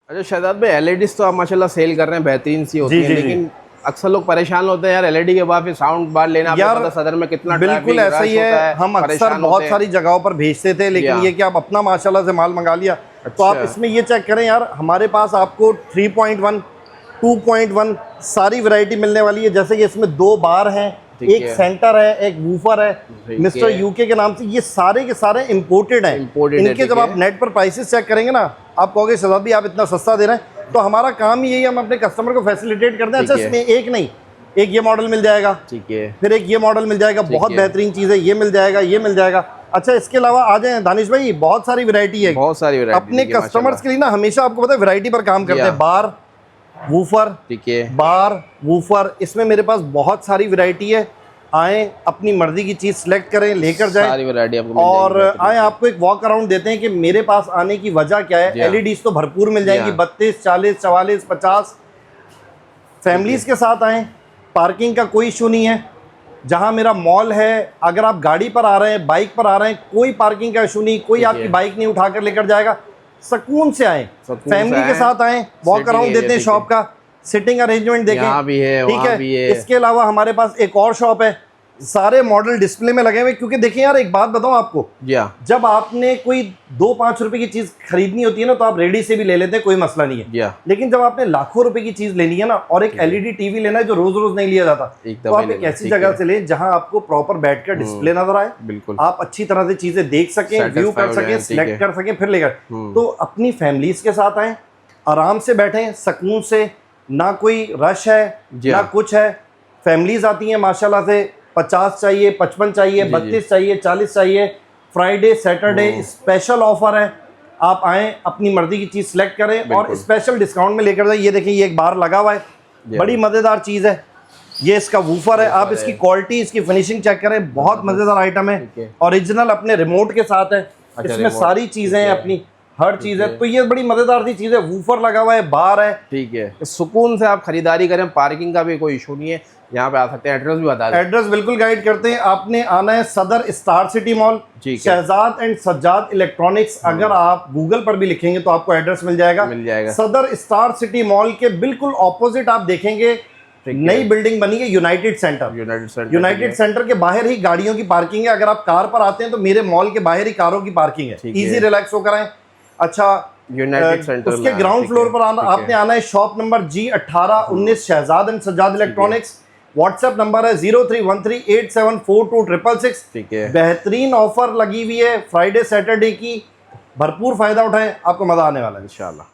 अच्छा शहजाद भाई, एलईडीज तो आप माशाल्लाह सेल कर रहे हैं, बेहतरीन सी होती है, लेकिन अक्सर लोग परेशान होते हैं यार एलईडी के बाद फिर साउंड बार लेना। यार पता सदर में कितना बिल्कुल ऐसा ही है, हम अक्सर बहुत सारी जगहों पर भेजते थे, लेकिन ये कि आप अपना माशाल्लाह से माल मंगा लिया। तो आप इसमें ये चेक करें यार, हमारे पास आपको 3.1, 2.1 सारी वैरायटी मिलने वाली है। जैसे कि इसमें 2 बार हैं, एक सेंटर है, एक वूफर है, मिस्टर यूके के नाम से। ये सारे के सारे इंपोर्टेड हैं। इनके जब आप नेट पर प्राइसेस चेक करेंगे ना, आप कहोगे शहजाद भाई आप इतना सस्ता दे रहे हैं। तो हमारा काम यही है, हम अपने कस्टमर को फैसिलिटेट करते हैं। अच्छा इसमें एक नहीं, एक ये मॉडल मिल जाएगा, ठीक है, फिर एक ये मॉडल मिल जाएगा, बहुत बेहतरीन चीज़ है, ये मिल जाएगा, ये मिल जाएगा। अच्छा इसके अलावा आ जाए दानिश भाई, बहुत सारी वैरायटी है, बहुत सारी वैरायटी। अपने कस्टमर्स के लिए ना हमेशा आपको पता है वैरायटी पर काम करते हैं। बार, वूफर, ठीक है, बार, वूफर, इसमें मेरे पास बहुत सारी वैरायटी है। आए अपनी मर्जी की चीज सिलेक्ट करें, लेकर जाएं, सारी वैरायटी आपको और आए आपको एक वॉक अराउंड देते हैं कि मेरे पास आने की वजह क्या है। एलईडीज तो भरपूर मिल जाएंगी, 32, 40, 44, 50। फैमिलीज के साथ आए, पार्किंग का कोई इशू नहीं है। जहां मेरा मॉल है, अगर आप गाड़ी पर आ रहे हैं, बाइक पर आ रहे हैं, कोई पार्किंग का इशू नहीं, कोई आपकी बाइक नहीं उठाकर लेकर जाएगा। सुकून से आए, फैमिली के साथ आए, वॉक अराउंड देते हैं शॉप का, सिटिंग अरेंजमेंट देखें, ठीक है। इसके अलावा हमारे पास एक और शॉप है, सारे मॉडल डिस्प्ले में लगे हुए। क्योंकि देखिए यार एक बात बताऊं आपको, जब आपने कोई 2-5 रुपए की चीज खरीदनी होती है ना, तो आप रेडी से भी ले लेते हैं, कोई मसला नहीं है। लेकिन जब आपने लाखों रुपए की चीज लेनी है ना, और एक एलईडी टीवी लेना है जो रोज रोज नहीं लिया जाता, तो आप एक ऐसी जगह से ले जहां आपको प्रॉपर बैठकर डिस्प्ले नजर आए, बिल्कुल आप अच्छी तरह से चीजें देख सकें, व्यू कर सकें, सिलेक्ट कर सकें, फिर लेकर। तो अपनी फैमिलीज के साथ आए, आराम से बैठे, सुकून से, ना कोई रश है ना कुछ है। फैमिलीज आती हैं माशाल्लाह से, 50 चाहिए, 55 चाहिए, 32 चाहिए, 40 चाहिए। फ्राइडे सैटरडे स्पेशल ऑफर है, आप आएँ अपनी मर्जी की चीज़ सेलेक्ट करें और स्पेशल डिस्काउंट में लेकर जाए। ये देखिए ये एक बार लगा हुआ है, बड़ी मज़ेदार चीज़ है। ये इसका वूफर है, आप इसकी क्वालिटी, इसकी फिनिशिंग चेक करें, बहुत मज़ेदार आइटम है। ओरिजिनल अपने रिमोट के साथ है, इसमें सारी चीज़ें हैं अपनी, हर चीज़ है। तो ये बड़ी मज़ेदार सी चीज़ है, वूफर लगा हुआ है, बार है, ठीक है। सुकून से आप खरीदारी करें, पार्किंग का भी कोई इशू नहीं है, यहाँ पे आ सकते हैं। एड्रेस भी बता दें। एड्रेस बिल्कुल गाइड करते हैं। आपने आना है Sadar star city mall, Shahzad and Sajjad electronics. अगर आप गूगल पर भी लिखेंगे तो आपको एड्रेस मिल जाएगा। सदर स्टार सिटी मॉल के बिल्कुल ऑपोजिट आप देखेंगे नई बिल्डिंग बनी है, यूनाइटेड सेंटर। यूनाइटेड सेंटर के बाहर ही गाड़ियों की पार्किंग है। अगर आप कार पर आते हैं तो मेरे मॉल के बाहर ही कारों की पार्किंग है, इजी रिलैक्स होकर आए। अच्छा यूनाइटेड सेंटर उसके ग्राउंड फ्लोर पर आपने आना है, shop number G1819 Shahzad and Sajjad electronics. WhatsApp number है 0313874266। ठीक है, बेहतरीन ऑफर लगी हुई है फ्राइडे सैटरडे की, भरपूर फायदा उठाएं, आपको मजा आने वाला है इंशाल्लाह।